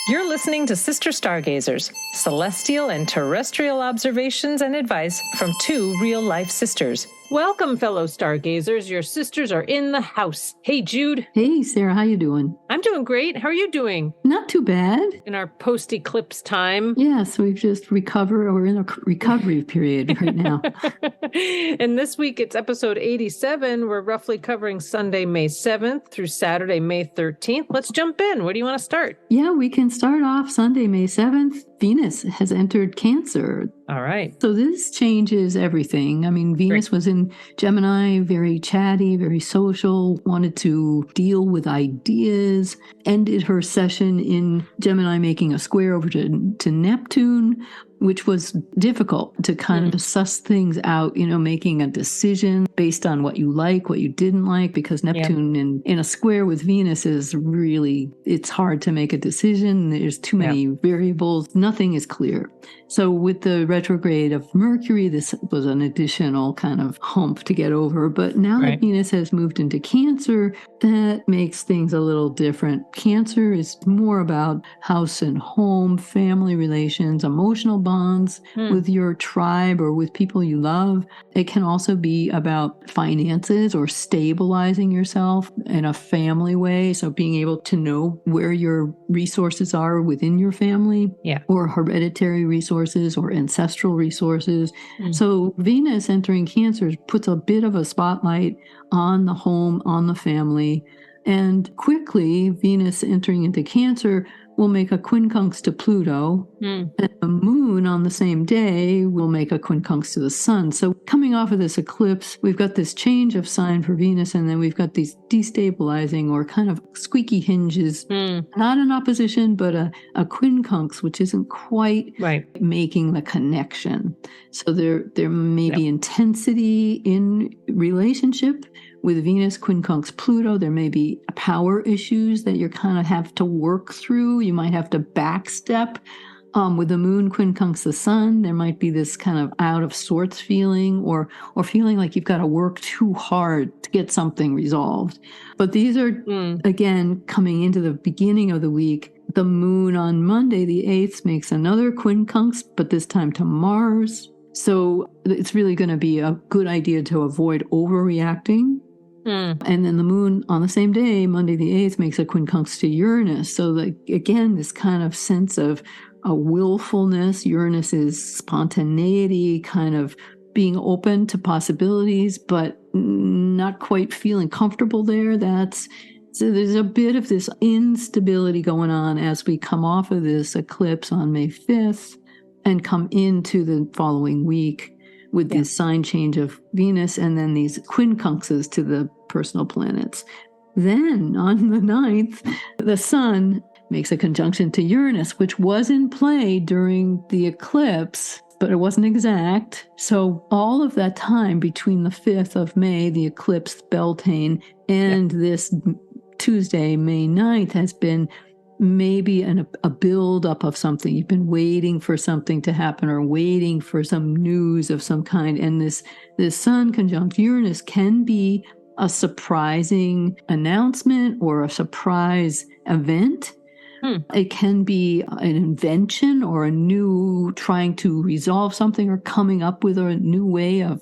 You're listening to Sister Stargazers, celestial and terrestrial observations and advice from two real-life sisters. Welcome, fellow stargazers. Your sisters are in the house. Hey, Jude. Hey, Sarah. How you doing? I'm doing great. How are you doing? Not too bad. In our post-eclipse time. Yes, we've just recovered. We're in a recovery period right now. And this week, it's episode 87. We're roughly covering Sunday, May 7th through Saturday, May 13th. Let's jump in. Where do you want to start? Yeah, we can start off Sunday, May 7th. Venus has entered Cancer. All right. So this changes everything. I mean, Venus was in Gemini, very chatty, very social, wanted to deal with ideas, ended her session in Gemini making a square over to Neptune, which was difficult to kind of suss things out, making a decision based on what you like, what you didn't like, because Neptune in a square with Venus is really, it's hard to make a decision. There's too many variables. Nothing is clear. So with the retrograde of Mercury, this was an additional kind of hump to get over. But now that Venus has moved into Cancer, that makes things a little different. Cancer is more about house and home, family relations, emotional bonds with your tribe or with people you love. It can also be about finances or stabilizing yourself in a family way. So being able to know where your resources are within your family or hereditary resources or ancestral resources. So Venus entering Cancer puts a bit of a spotlight on the home, on the family. And quickly, Venus entering into Cancer will make a quincunx to Pluto, and the moon on the same day will make a quincunx to the sun. So coming off of this eclipse, we've got this change of sign for Venus, and then we've got these destabilizing or kind of squeaky hinges, not an opposition, but a quincunx, which isn't quite making the connection. So there may be intensity in relationship with Venus, quincunx, Pluto. There may be power issues that you kind of have to work through. You might have to backstep. With the moon, quincunx, the sun, there might be this kind of out of sorts feeling or feeling like you've got to work too hard to get something resolved. But these are, again, coming into the beginning of the week. The moon on Monday, the 8th, makes another quincunx, but this time to Mars. So it's really going to be a good idea to avoid overreacting. And then the moon on the same day, Monday the 8th, makes a quincunx to Uranus. So again, this kind of sense of a willfulness. Uranus is spontaneity, kind of being open to possibilities, but not quite feeling comfortable there. So there's a bit of this instability going on as we come off of this eclipse on May 5th and come into the following week with this sign change of Venus and then these quincunxes to the personal planets. Then on the 9th, the sun makes a conjunction to Uranus, which was in play during the eclipse, but it wasn't exact. So all of that time between the 5th of May, the eclipse Beltane, and this Tuesday, May 9th, has been maybe a build-up of something. You've been waiting for something to happen or waiting for some news of some kind. And this sun conjunct Uranus can be a surprising announcement or a surprise event. It can be an invention or a new trying to resolve something or coming up with a new way of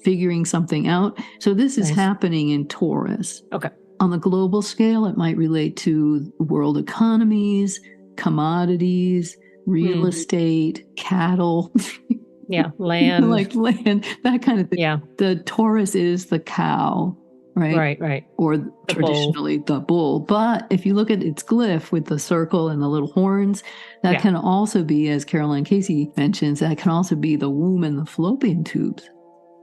figuring something out. So this is happening in Taurus. Okay. On the global scale, it might relate to world economies, commodities, real estate, cattle. Land. Like land, that kind of thing. Yeah. The Taurus is the cow, right? Right. Or traditionally the bull. But if you look at its glyph with the circle and the little horns, that can also be, as Caroline Casey mentions, that can also be the womb and the fallopian tubes.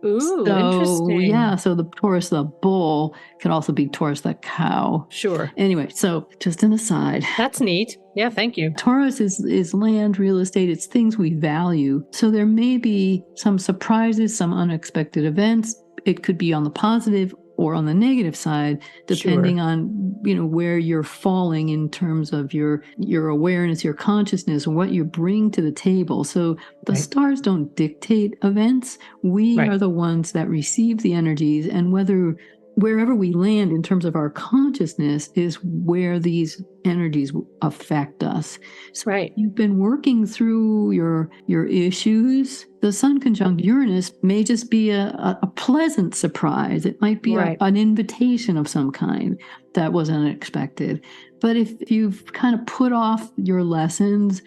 Ooh, interesting. Yeah, so the Taurus, the bull, can also be Taurus, the cow. Sure. Anyway, so just an aside. That's neat. Yeah, thank you. Taurus is land, real estate. It's things we value. So there may be some surprises, some unexpected events. It could be on the positive or on the negative side, depending on, where you're falling in terms of your awareness, your consciousness, and what you bring to the table. So the stars don't dictate events. We are the ones that receive the energies, and whether wherever we land in terms of our consciousness is where these energies affect us. So Right. you've been working through your issues. The Sun conjunct Uranus may just be a pleasant surprise. It might be an invitation of some kind that was unexpected. But if you've kind of put off your lessons,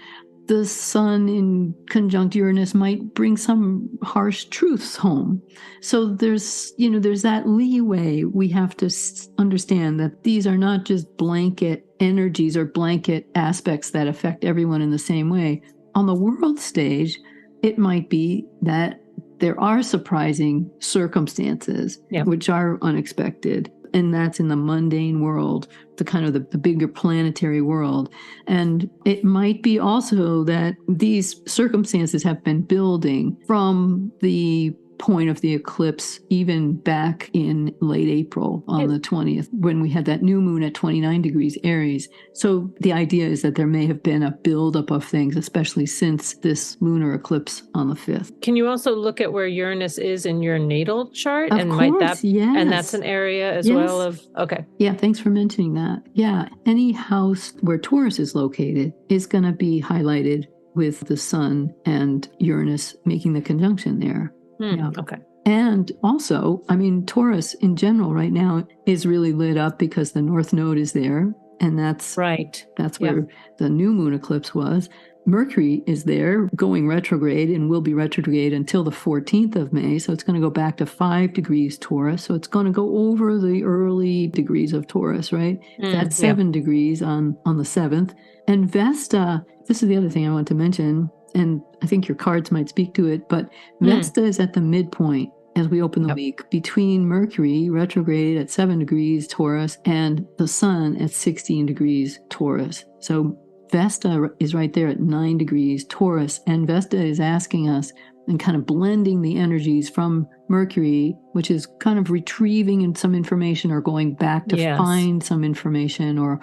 the Sun in conjunct Uranus might bring some harsh truths home. So there's that leeway. We have to understand that these are not just blanket energies or blanket aspects that affect everyone in the same way. On the world stage, it might be that there are surprising circumstances which are unexpected. And that's in the mundane world, the kind of the bigger planetary world. And it might be also that these circumstances have been building from the point of the eclipse, even back in late April on the 20th, when we had that new moon at 29 degrees Aries. So the idea is that there may have been a buildup of things, especially since this lunar eclipse on the 5th. Can you also look at where Uranus is in your natal chart? Of course, yes. And that's an area as well of, okay. Yeah, thanks for mentioning that. Yeah, any house where Taurus is located is going to be highlighted with the Sun and Uranus making the conjunction there. Yeah. Okay. And also, I mean, Taurus in general right now is really lit up because the North Node is there. And that's right. That's where the new moon eclipse was. Mercury is there going retrograde and will be retrograde until the 14th of May. So it's going to go back to 5 degrees Taurus. So it's going to go over the early degrees of Taurus, right? That's 7 degrees on the 7th. And Vesta, this is the other thing I want to mention, and I think your cards might speak to it, but Vesta is at the midpoint as we open the week between Mercury retrograde at 7 degrees Taurus and the Sun at 16 degrees Taurus. So Vesta is right there at 9 degrees Taurus, and Vesta is asking us and kind of blending the energies from Mercury, which is kind of retrieving some information or going back to find some information or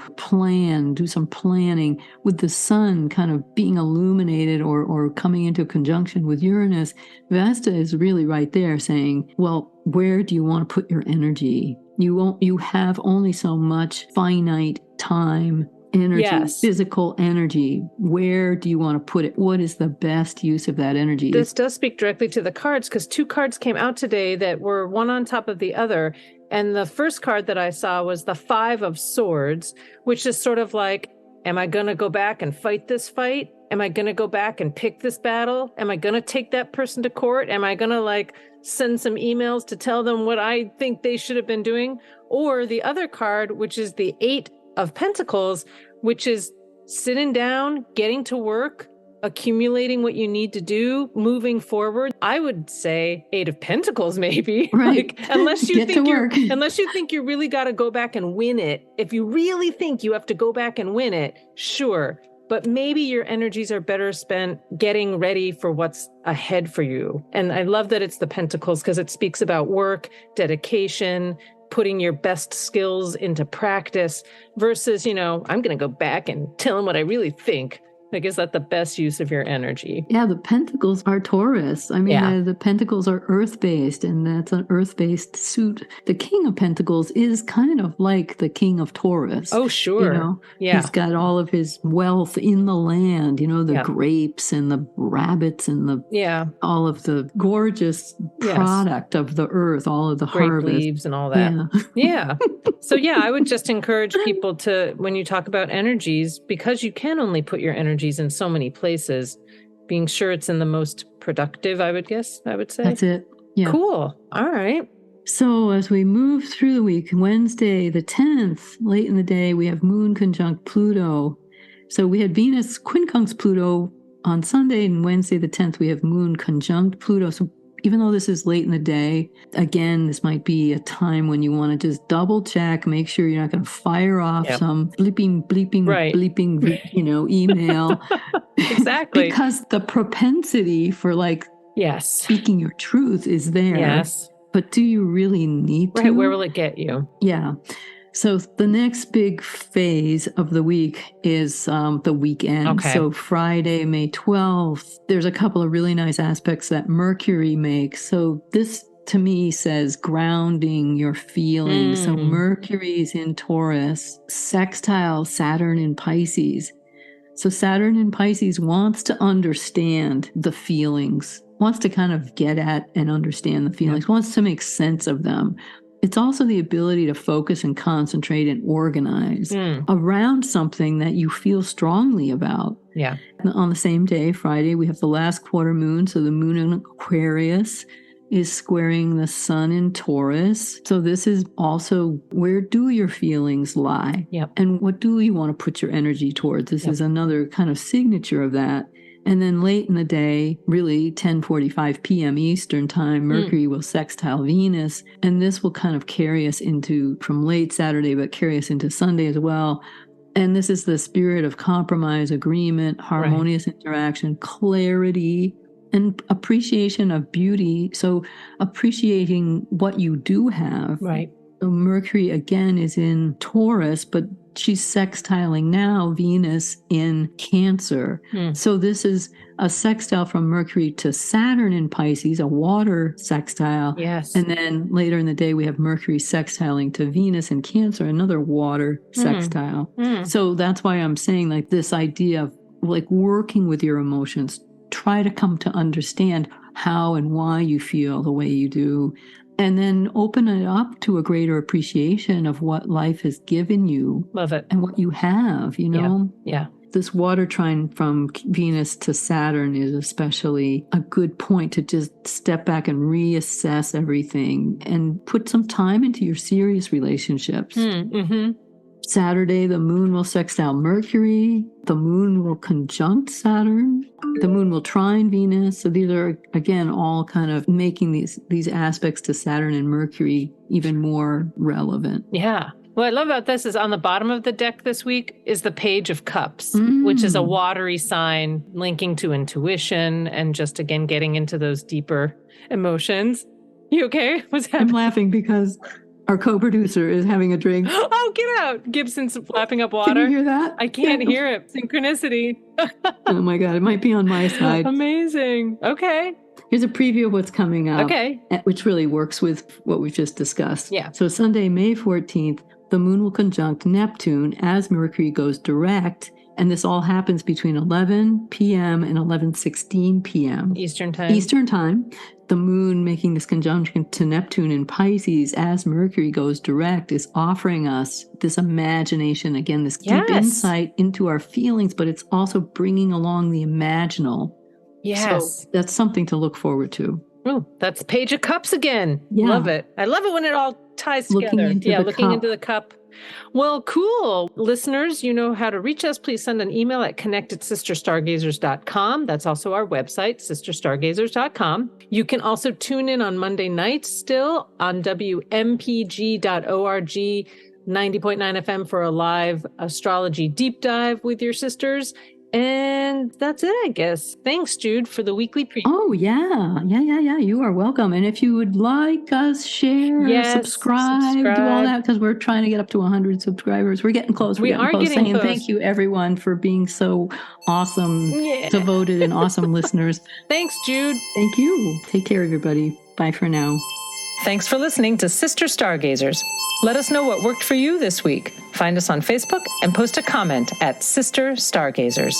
do some planning, with the Sun kind of being illuminated or coming into conjunction with Uranus. Vesta is really right there saying, well, where do you want to put your energy? You have only so much finite time, energy, physical energy. Where do you want to put it? What is the best use of that energy? This does speak directly to the cards, because 2 cards came out today that were one on top of the other. And the first card that I saw was the 5 of Swords, which is sort of like, am I going to go back and fight this fight? Am I going to go back and pick this battle? Am I going to take that person to court? Am I going to send some emails to tell them what I think they should have been doing? Or the other card, which is the 8 of Pentacles, which is sitting down, getting to work, accumulating what you need to do, moving forward. I would say 8 of Pentacles, maybe. Right. Unless you think you really got to go back and win it. If you really think you have to go back and win it, sure. But maybe your energies are better spent getting ready for what's ahead for you. And I love that it's the Pentacles, because it speaks about work, dedication, putting your best skills into practice versus, I'm going to go back and tell them what I really think. Is that the best use of your energy? Yeah, the Pentacles are Taurus. I mean, the Pentacles are earth-based, and that's an earth-based suit. The King of Pentacles is kind of like the King of Taurus. Oh, sure. He's got all of his wealth in the land, the grapes and the rabbits and all of the gorgeous product of the earth, all of the grape harvest. Leaves and all that. So I would just encourage people to, when you talk about energies, because you can only put your energies in so many places, being sure it's in the most productive, I would say. That's it. Yeah. Cool. All right. So as we move through the week, Wednesday, the 10th, late in the day, we have Moon conjunct Pluto. So we had Venus quincunx Pluto on Sunday, and Wednesday, the 10th, we have Moon conjunct Pluto. So even though this is late in the day, again, this might be a time when you want to just double check, make sure you're not going to fire off some bleeping, email. Exactly. Because the propensity for speaking your truth is there. Yes. But do you really need to? Right. Where will it get you? Yeah. So the next big phase of the week is the weekend. Okay. So Friday, May 12th, there's a couple of really nice aspects that Mercury makes. So this to me says grounding your feelings. So Mercury is in Taurus, sextile Saturn in Pisces. So Saturn in Pisces wants to understand the feelings, wants to kind of get at and understand the feelings, wants to make sense of them. It's also the ability to focus and concentrate and organize around something that you feel strongly about. Yeah. On the same day, Friday, we have the last quarter moon. So the moon in Aquarius is squaring the sun in Taurus. So this is also, where do your feelings lie? Yep. And what do you want to put your energy towards? This is another kind of signature of that. And then late in the day, really 10:45 p.m. Eastern time, Mercury will sextile Venus. And this will kind of carry us from late Saturday, but carry us into Sunday as well. And this is the spirit of compromise, agreement, harmonious interaction, clarity, and appreciation of beauty. So appreciating what you do have. Right. So Mercury again is in Taurus, but she's sextiling now Venus in Cancer. So this is a sextile from Mercury to Saturn in Pisces, a water sextile. Yes. And then later in the day, we have Mercury sextiling to Venus in Cancer, another water sextile. So that's why I'm saying like this idea of like working with your emotions, try to come to understand how and why you feel the way you do. And then open it up to a greater appreciation of what life has given you. Love it. And what you have, you know? Yeah. This water trine from Venus to Saturn is especially a good point to just step back and reassess everything and put some time into your serious relationships. Saturday, the moon will sextile Mercury. The moon will conjunct Saturn. The moon will trine Venus. So these are, again, all kind of making these aspects to Saturn and Mercury even more relevant. Yeah. What I love about this is on the bottom of the deck this week is the Page of Cups, which is a watery sign linking to intuition and just, again, getting into those deeper emotions. You okay? What's happening? I'm laughing because our co-producer is having a drink. Oh, get out. Gibson's lapping up water. Can you hear that? I can't hear it. Synchronicity. Oh my God. It might be on my side. Amazing. Okay. Here's a preview of what's coming up. Okay. Which really works with what we've just discussed. Yeah. So Sunday, May 14th, the moon will conjunct Neptune as Mercury goes direct. And this all happens between 11 p.m. and 11:16 p.m. Eastern time. The moon making this conjunction to Neptune in Pisces as Mercury goes direct is offering us this imagination, again, this deep insight into our feelings, but it's also bringing along the imaginal. Yes. So that's something to look forward to. Oh, that's Page of Cups again. Yeah. Love it. I love it when it all ties together. Looking into the cup. Well, cool. Listeners, you know how to reach us. Please send an email at connect@sisterstargazers.com. That's also our website, sisterstargazers.com. You can also tune in on Monday nights still on WMPG.org, 90.9 FM for a live astrology deep dive with your sisters. And that's it, I guess. Thanks, Jude, for the weekly preview. Oh, yeah. You are welcome. And if you would like us, share, subscribe, do all that, because we're trying to get up to 100 subscribers. We're getting close. We are getting close. Thank you, everyone, for being so awesome, devoted, and awesome listeners. Thanks, Jude. Thank you. Take care, everybody. Bye for now. Thanks for listening to Sister Stargazers. Let us know what worked for you this week. Find us on Facebook and post a comment at Sister Stargazers.